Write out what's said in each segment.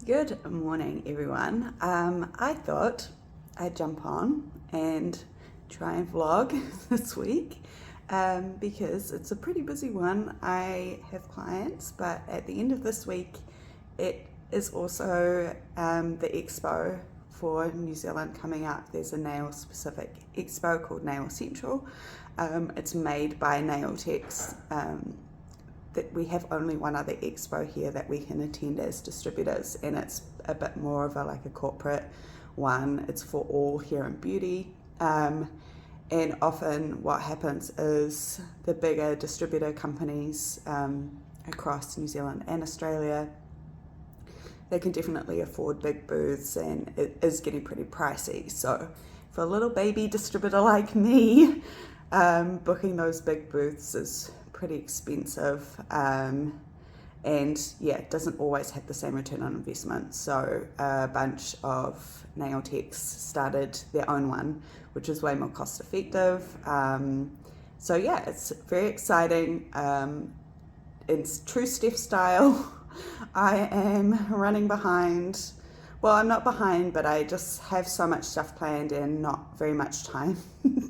Good morning, everyone. I thought I'd jump on and try and vlog this week because it's a pretty busy one. I have clients, but at the end of this week, it is also the Expo for New Zealand coming up. There's a nail specific expo called Nail Central. It's made by nail techs. That we have only one other expo here that we can attend as distributors, and it's a bit more of a corporate one. It's for all hair and beauty, and often what happens is the bigger distributor companies across New Zealand and Australia, they can definitely afford big booths, and it is getting pretty pricey. So for a little baby distributor like me, booking those big booths is pretty expensive, and yeah, it doesn't always have the same return on investment. So a bunch of nail techs started their own one, which is way more cost effective. So yeah, it's very exciting. In true Steph style, I am running behind. Well, I'm not behind, but I just have so much stuff planned and not very much time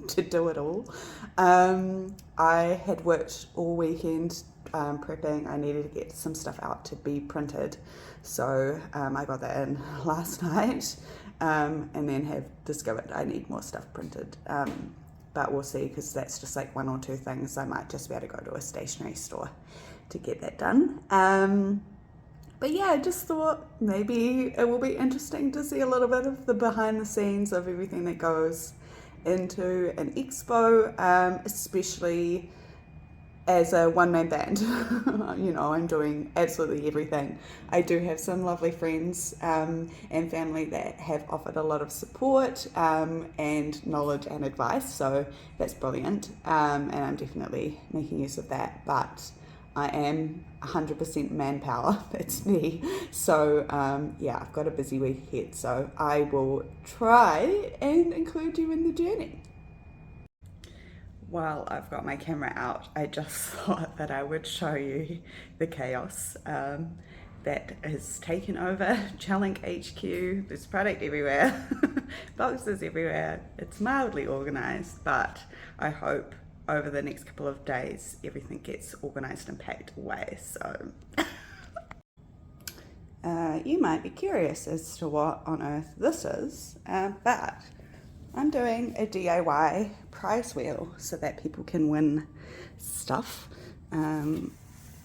to do it all. I had worked all weekend prepping. I needed to get some stuff out to be printed. So I got that in last night, and then have discovered I need more stuff printed. But we'll see, because that's just like one or two things. I might just be able to go to a stationery store to get that done. But yeah, I just thought maybe it will be interesting to see a little bit of the behind the scenes of everything that goes into an expo, especially as a one-man band. You know, I'm doing absolutely everything. I do have some lovely friends and family that have offered a lot of support and knowledge and advice, so that's brilliant, and I'm definitely making use of that. But I am 100% manpower, that's me. So yeah, I've got a busy week ahead, so I will try and include you in the journey. While I've got my camera out, I just thought that I would show you the chaos that has taken over Chalink HQ. There's product everywhere, boxes everywhere. It's mildly organised, but I hope over the next couple of days everything gets organised and packed away. So you might be curious as to what on earth this is, but I'm doing a DIY prize wheel so that people can win stuff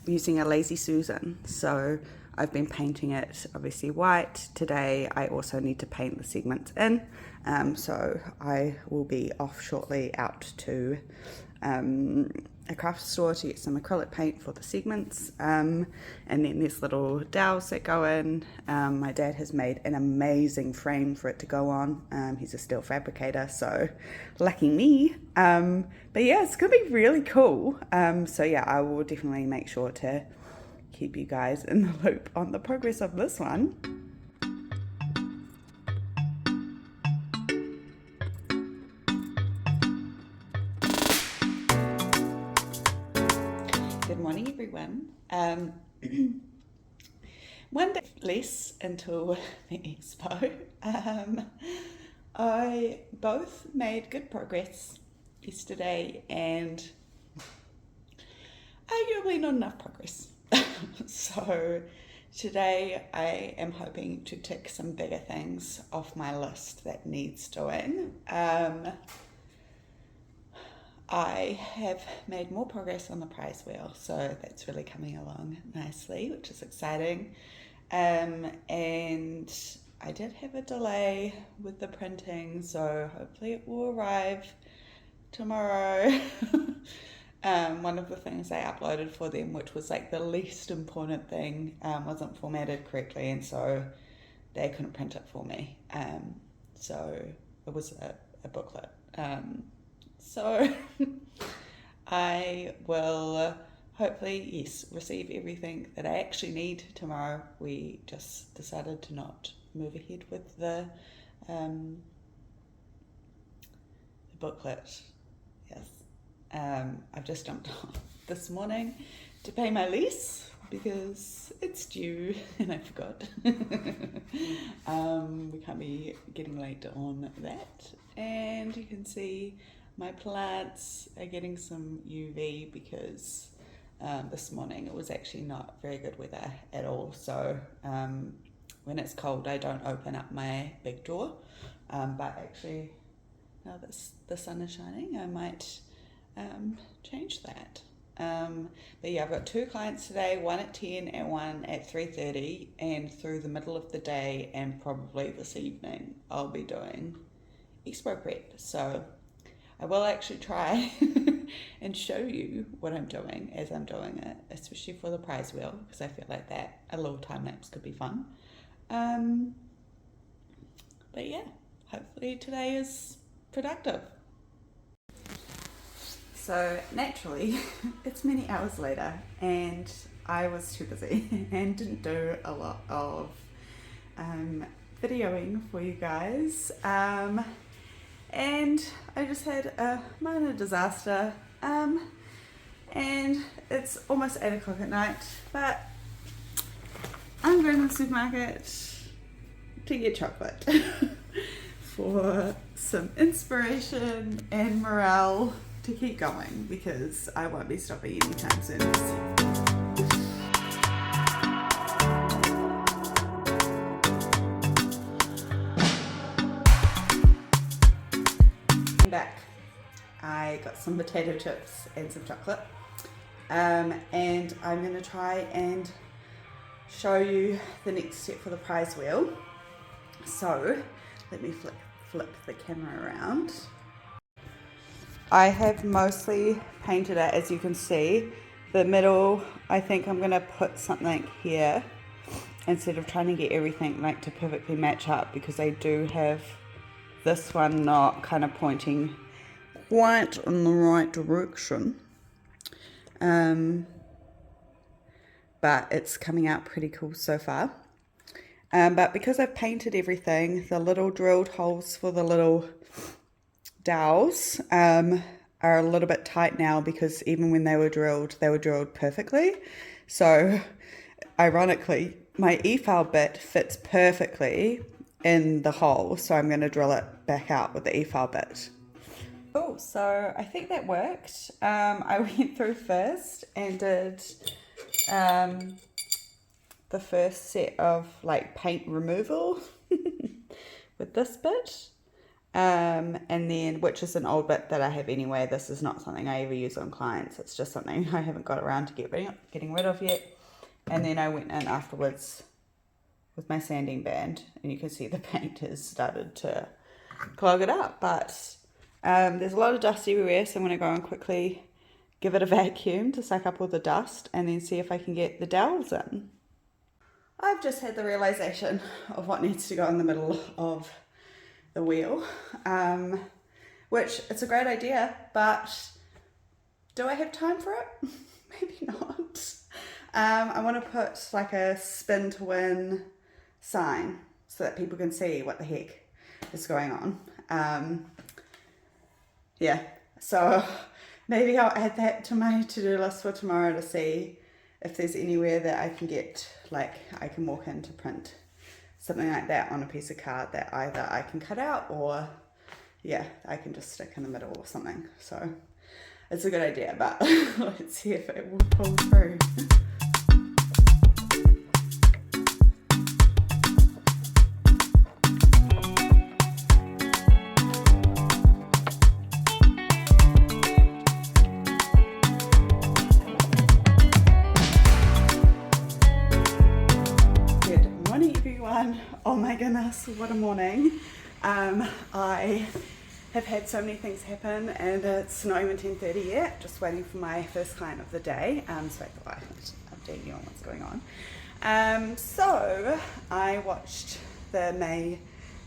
using a Lazy Susan. So I've been painting it obviously white. Today I also need to paint the segments in, so I will be off shortly out to a craft store to get some acrylic paint for the segments, and then there's little dowels that go in. My dad has made an amazing frame for it to go on. He's a steel fabricator, so lucky me. But yeah, it's gonna be really cool. So yeah, I will definitely make sure to keep you guys in the loop on the progress of this one. Good morning, everyone. One day less until the expo. I both made good progress yesterday and arguably not enough progress. So today I am hoping to tick some bigger things off my list that needs doing. I have made more progress on the prize wheel, so that's really coming along nicely, which is exciting. And I did have a delay with the printing, so hopefully it will arrive tomorrow. One of the things I uploaded for them, which was like the least important thing, wasn't formatted correctly, and so they couldn't print it for me. So it was a booklet. So I will hopefully, yes, receive everything that I actually need tomorrow. We just decided to not move ahead with the booklet. Yes. I've just jumped on this morning to pay my lease, because it's due and I forgot. We can't be getting late on that. And you can see my plants are getting some UV because this morning it was actually not very good weather at all. So when it's cold I don't open up my big door, but actually now that the sun is shining I might change that. But yeah, I've got 2 clients today, one at 10 and one at 3:30, and through the middle of the day and probably this evening I'll be doing Expo prep. So I will actually try and show you what I'm doing as I'm doing it, especially for the prize wheel, because I feel like that a little time lapse could be fun. But yeah, hopefully today is productive. So naturally, it's many hours later and I was too busy and didn't do a lot of videoing for you guys. And I just had a minor disaster, and it's almost 8 o'clock at night, but I'm going to the supermarket to get chocolate for some inspiration and morale to keep going, because I won't be stopping anytime soon. Back, I got some potato chips and some chocolate, and I'm going to try and show you the next step for the prize wheel. So let me flip the camera around. I have mostly painted it, as you can see. The middle, I think I'm going to put something here instead of trying to get everything like to perfectly match up, because I do have this one not kind of pointing quite in the right direction. But it's coming out pretty cool so far. But because I've painted everything, the little drilled holes for the little dowels are a little bit tight now, because even when they were drilled perfectly. So ironically, my e-file bit fits perfectly in the hole, so I'm going to drill it back out with the e-file bit. Oh, so I think that worked. I went through first and did the first set of like paint removal with this bit, and then, which is an old bit that I have anyway. This is not something I ever use on clients, it's just something I haven't got around to getting rid of yet. And then I went in afterwards with my sanding band, and you can see the paint has started to clog it up, but there's a lot of dust everywhere, so I'm going to go and quickly give it a vacuum to suck up all the dust and then see if I can get the dowels in. I've just had the realization of what needs to go in the middle of the wheel, which it's a great idea, but do I have time for it? Maybe not. I want to put like a spin to win sign so that people can see what the heck is going on. Yeah, so maybe I'll add that to my to-do list for tomorrow to see if there's anywhere that I can get, like I can walk in to print something like that on a piece of card that either I can cut out or yeah, I can just stick in the middle or something. So it's a good idea, but let's see if it will pull through. Oh my goodness, what a morning. I have had so many things happen and it's not even 10:30 yet, just waiting for my first client of the day, so I thought I'd update you on what's going on. So I watched the NZ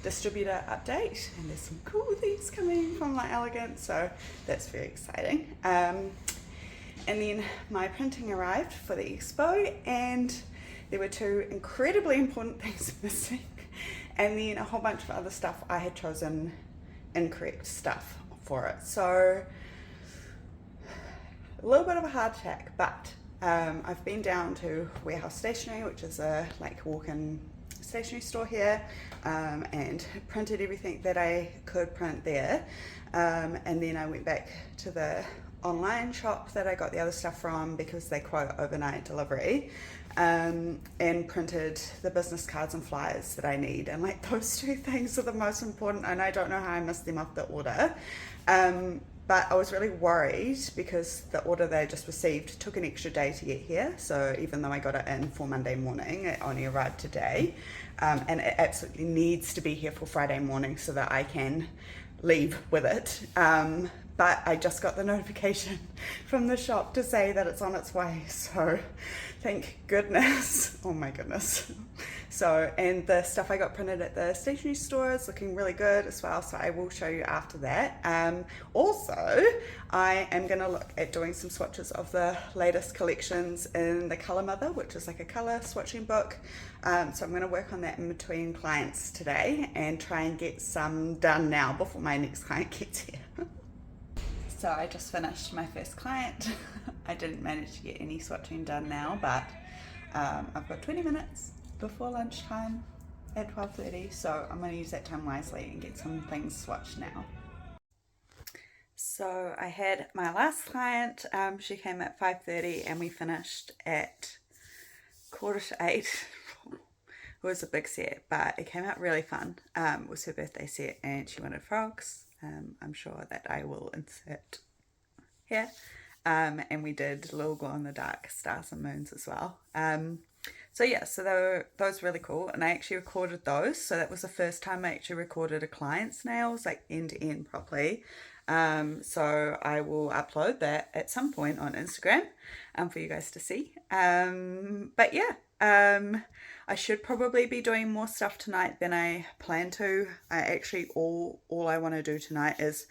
Distributor update and there's some cool things coming from Light Elegance, so that's very exciting. And then my printing arrived for the Expo and there were 2 incredibly important things missing, and then a whole bunch of other stuff. I had chosen incorrect stuff for it. So a little bit of a hard tack, but I've been down to Warehouse Stationery, which is a like walk-in stationery store here, and printed everything that I could print there, and then I went back to the online shop that I got the other stuff from because they quote overnight delivery, and printed the business cards and flyers that I need, and like those two things are the most important, and I don't know how I missed them off the order. But I was really worried because the order they just received took an extra day to get here. So even though I got it in for Monday morning, it only arrived today. And it absolutely needs to be here for Friday morning so that I can leave with it. But I just got the notification from the shop to say that it's on its way. So thank goodness. Oh my goodness. So, and the stuff I got printed at the stationery store is looking really good as well, so I will show you after that. Also, I am going to look at doing some swatches of the latest collections in the Colour Mother, which is like a colour swatching book. So I'm going to work on that in between clients today and try and get some done now before my next client gets here. So I just finished my first client. I didn't manage to get any swatching done now, but I've got 20 minutes before lunchtime at 12:30, so I'm going to use that time wisely and get some things swatched now. So I had my last client, she came at 5:30 and we finished at 7:45. It was a big set, but it came out really fun. It was her birthday set and she wanted frogs. I'm sure that I will insert here. And we did little glow-in-the-dark stars and moons as well. So yeah, so those were really cool, and I actually recorded those, so that was the first time I actually recorded a client's nails, like end to end properly. So I will upload that at some point on Instagram for you guys to see. But yeah, I should probably be doing more stuff tonight than I plan to. I actually, all I want to do tonight is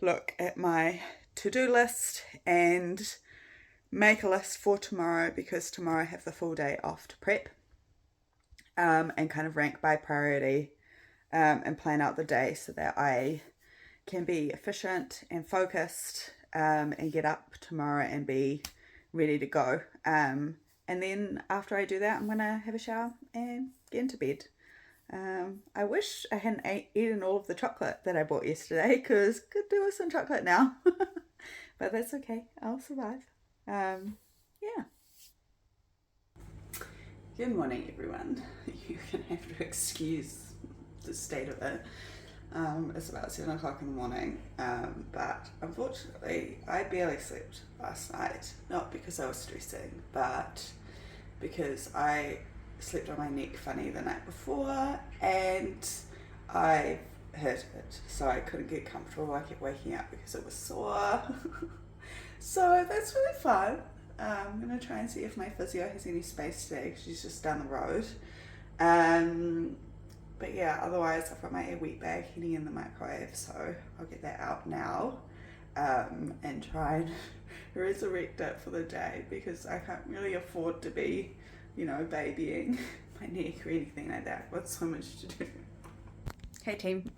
look at my to-do list and make a list for tomorrow, because tomorrow I have the full day off to prep, and kind of rank by priority, and plan out the day so that I can be efficient and focused, and get up tomorrow and be ready to go. And then after I do that, I'm gonna have a shower and get into bed. I wish I hadn't eaten all of the chocolate that I bought yesterday, because could do with some chocolate now. But that's okay, I'll survive. Yeah. Good morning, everyone. You're gonna have to excuse the state of it. It's about 7 o'clock in the morning, but unfortunately I barely slept last night, not because I was stressing, but because I slept on my neck funny the night before and I hurt it, so I couldn't get comfortable. I kept waking up because it was sore. So that's really fun. I'm going to try and see if my physio has any space today, because she's just down the road. But yeah, otherwise I've got my wet bag heating in the microwave, so I'll get that out now, and try and resurrect it for the day, because I can't really afford to be, you know, babying my neck or anything like that. I've got so much to do. Hey team,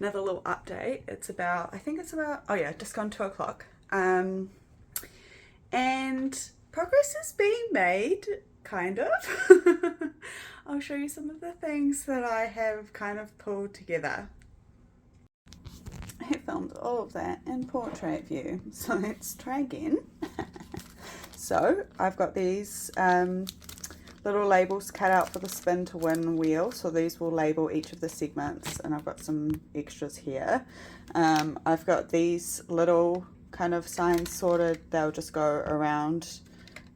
another little update. It's about, oh yeah, just gone 2 o'clock. And progress is being made, kind of. I'll show you some of the things that I have kind of pulled together. I filmed all of that in portrait view, so let's try again. So I've got these little labels cut out for the spin to win wheel, so these will label each of the segments, and I've got some extras here. I've got these little kind of signs sorted, they'll just go around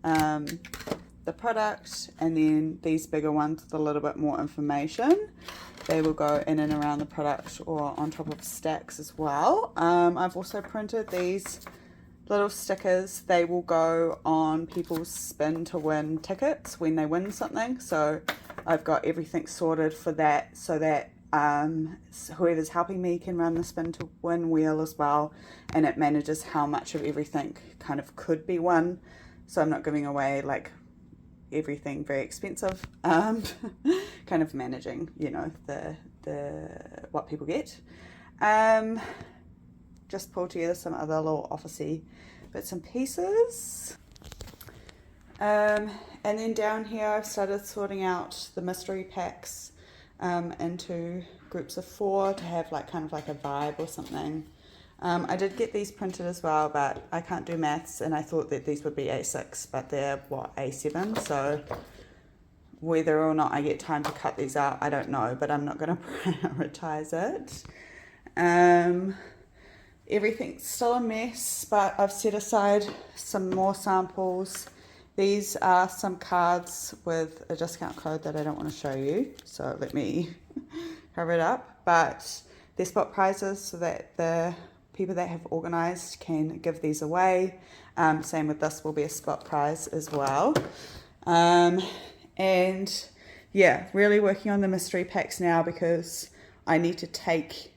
the product, and then these bigger ones with a little bit more information, they will go in and around the product or on top of stacks as well. I've also printed these little stickers, they will go on people's spin to win tickets when they win something, so I've got everything sorted for that, so that whoever's helping me can run the spin to win wheel as well, and it manages how much of everything kind of could be won, so I'm not giving away like everything very expensive, kind of managing, you know, the what people get. Just pulled together some other little officey bits and pieces. And then down here I've started sorting out the mystery packs into groups of 4 to have like kind of like a vibe or something. I did get these printed as well, but I can't do maths, and I thought that these would be A6, but they're what, A7, so whether or not I get time to cut these out, I don't know, but I'm not going to prioritize it. Everything's still a mess, but I've set aside some more samples. These are some cards with a discount code that I don't want to show you, so let me cover it up. But they're spot prizes so that the people that have organised can give these away. Same with this, will be a spot prize as well. And yeah, really working on the mystery packs now because I need to take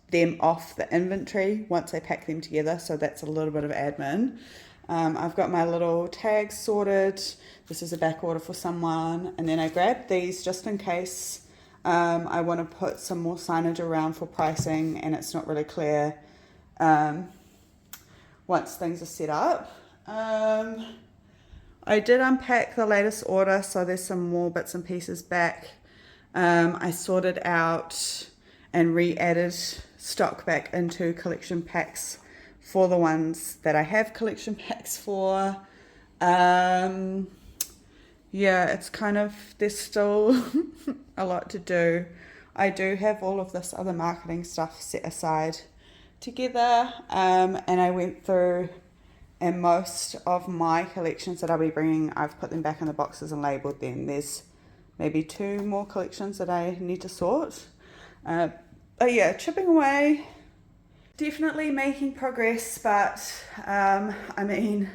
them off the inventory once I pack them together, so that's a little bit of admin. I've got my little tags sorted. This is a back order for someone, and then I grabbed these just in case I want to put some more signage around for pricing and it's not really clear once things are set up. I did unpack the latest order, so there's some more bits and pieces back. I sorted out and re-added stock back into collection packs for the ones that I have collection packs for. Yeah, it's kind of, there's still a lot to do. I do have all of this other marketing stuff set aside together, and I went through, and most of my collections that I'll be bringing, I've put them back in the boxes and labelled them. There's maybe 2 more collections that I need to sort. But yeah, chipping away, definitely making progress, but I mean,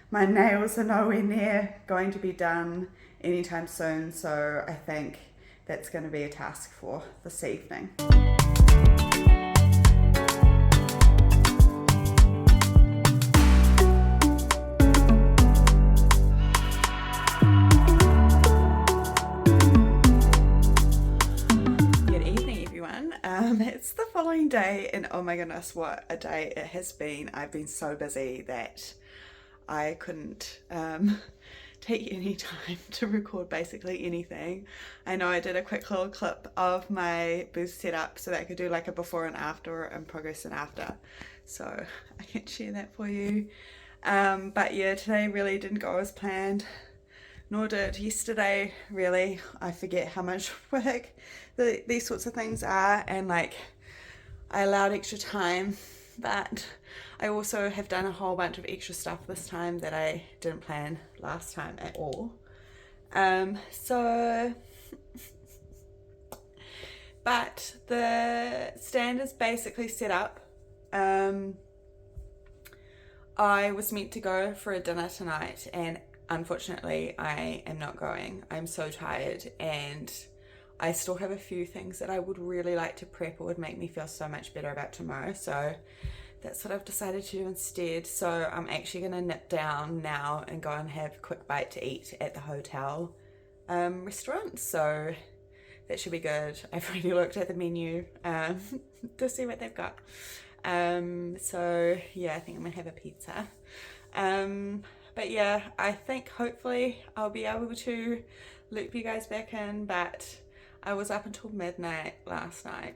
my nails are nowhere near going to be done anytime soon, so I think that's going to be a task for this evening. It's the following day, and oh my goodness, what a day it has been. I've been so busy that I couldn't take any time to record basically anything. I know I did a quick little clip of my booth setup so that I could do like a before and after and progress and after, so I can share that for you. But yeah, today really didn't go as planned, nor did yesterday really. I forget how much work these sorts of things are, and like I allowed extra time, but I also have done a whole bunch of extra stuff this time that I didn't plan last time at all. But the stand is basically set up. I was meant to go for a dinner tonight, and unfortunately I am not going. I'm so tired, and I still have a few things that I would really like to prep. It would make me feel so much better about tomorrow, so that's what I've decided to do instead. So I'm actually going to nip down now and go and have a quick bite to eat at the hotel restaurant, so that should be good. I've already looked at the menu to see what they've got. So yeah, I think I'm gonna have a pizza. But yeah, I think hopefully I'll be able to loop you guys back in, but I was up until midnight last night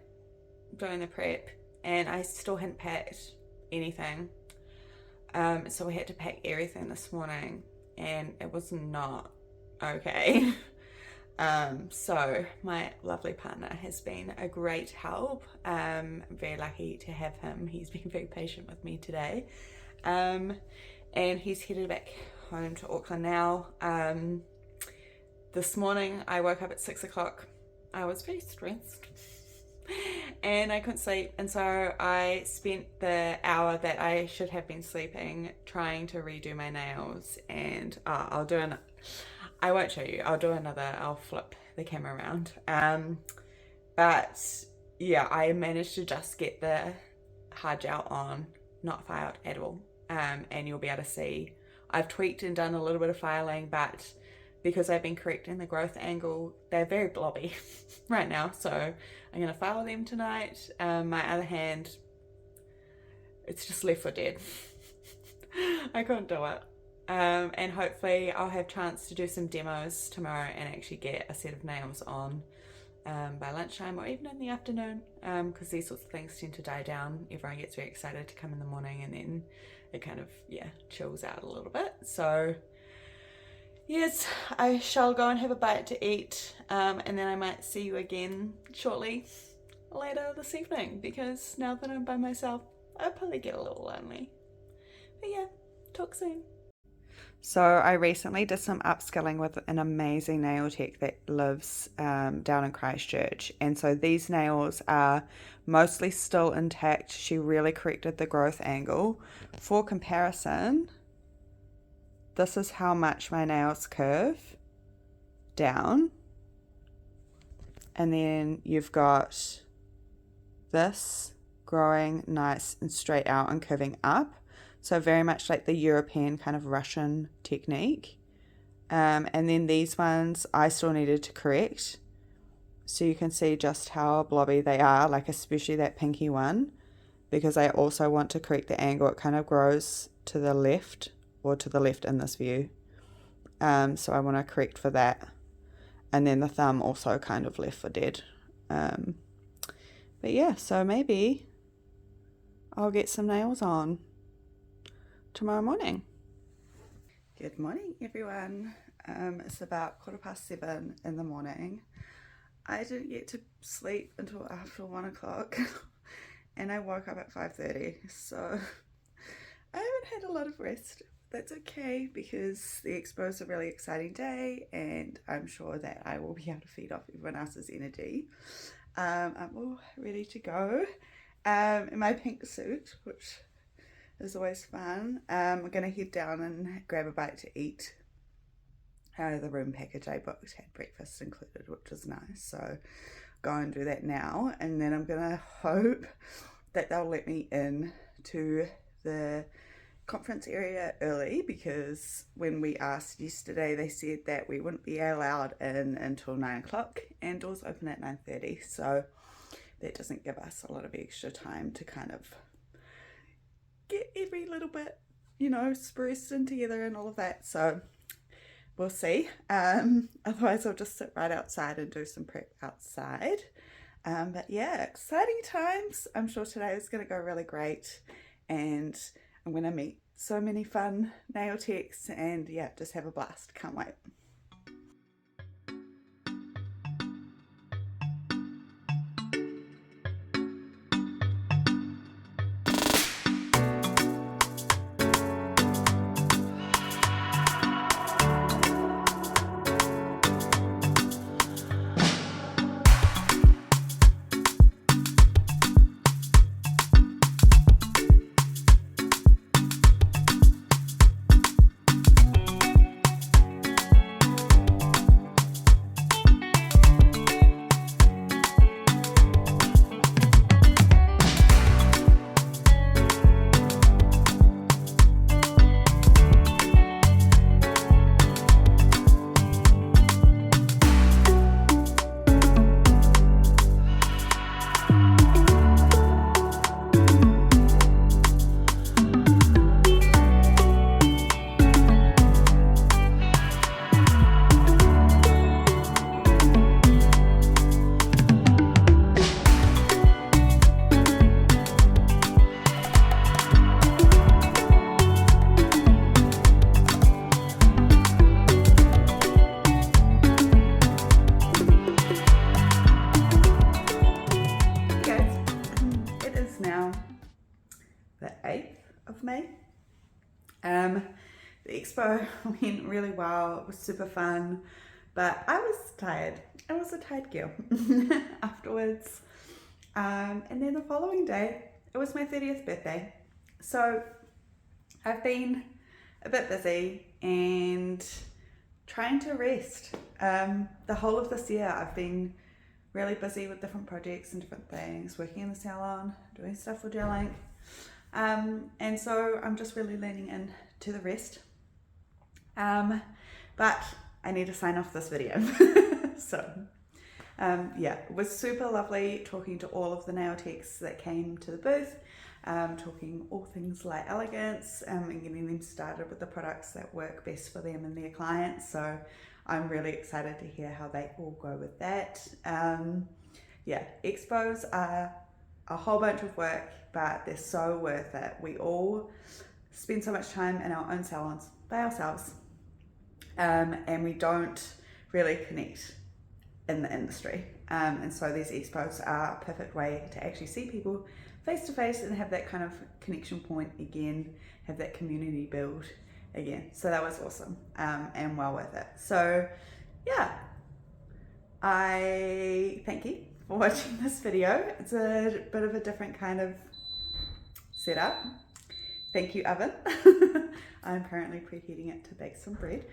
doing the prep, and I still hadn't packed anything. So we had to pack everything this morning, and it was not okay. So my lovely partner has been a great help. I'm very lucky to have him. He's been very patient with me today. And he's headed back home to Auckland now. This morning I woke up at 6 o'clock. I was very stressed and I couldn't sleep, and so I spent the hour that I should have been sleeping trying to redo my nails, and I won't show you, I'll flip the camera around. But yeah, I managed to just get the hard gel on, not filed at all. And you'll be able to see I've tweaked and done a little bit of filing, but because I've been correcting the growth angle, they're very blobby right now, so I'm going to file them tonight. My other hand, it's just left for dead. I couldn't do it. and hopefully I'll have chance to do some demos tomorrow and actually get a set of nails on by lunchtime or even in the afternoon, because these sorts of things tend to die down. Everyone gets very excited to come in the morning and then it kind of, yeah, chills out a little bit. So yes, I shall go and have a bite to eat, and then I might see you again shortly later this evening, because now that I'm by myself, I'll probably get a little lonely. But yeah, talk soon. So I recently did some upskilling with an amazing nail tech that lives down in Christchurch. And so these nails are mostly still intact. She really corrected the growth angle. For comparison, this is how much my nails curve down. And then you've got this growing nice and straight out and curving up. So very much like the European kind of Russian technique. And then these ones I still needed to correct. So you can see just how blobby they are, like especially that pinky one, because I also want to correct the angle. It kind of grows to the left, or to the left in this view. So I want to correct for that. And then the thumb also kind of left for dead. But yeah, so maybe I'll get some nails on tomorrow morning. Good morning, everyone. It's about 7:15 in the morning. I didn't get to sleep until after 1 o'clock and I woke up at 5:30, so I haven't had a lot of rest. That's okay, because the Expo is a really exciting day and I'm sure that I will be able to feed off everyone else's energy. I'm all ready to go in my pink suit, which is always fun. I'm going to head down and grab a bite to eat. The room package I booked had breakfast included, which is nice, so go and do that now, and then I'm going to hope that they'll let me in to the conference area early, because when we asked yesterday they said that we wouldn't be allowed in until 9 o'clock and doors open at 9:30, so that doesn't give us a lot of extra time to kind of get every little bit, you know, spruced in together and all of that. So we'll see. Otherwise I'll just sit right outside and do some prep outside. But yeah, exciting times. I'm sure today is going to go really great, and I'm going to meet so many fun nail techs and yeah, just have a blast. Can't wait. May. The expo went really well. It was super fun, but I was tired. I was a tired girl afterwards. And then the following day, it was my 30th birthday. So I've been a bit busy and trying to rest. The whole of this year I've been really busy with different projects and different things, working in the salon, doing stuff for gelling. And so I'm just really leaning in to the rest. But I need to sign off this video. So yeah, it was super lovely talking to all of the nail techs that came to the booth. talking all things Light Elegance, and getting them started with the products that work best for them and their clients. So I'm really excited to hear how they all go with that. Yeah, expos are a whole bunch of work, but they're so worth it. We all spend so much time in our own salons by ourselves, and we don't really connect in the industry. And so these expos are a perfect way to actually see people face to face and have that kind of connection point again, have that community build again. So that was awesome, and well worth it. So yeah, I thank you for watching this video. It's a bit of a different kind of setup. Thank you, oven. I'm currently preheating it to bake some bread.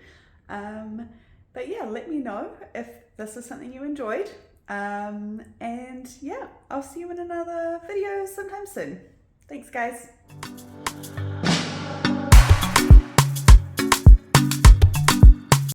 But yeah, let me know if this is something you enjoyed. And yeah, I'll see you in another video sometime soon. Thanks, guys.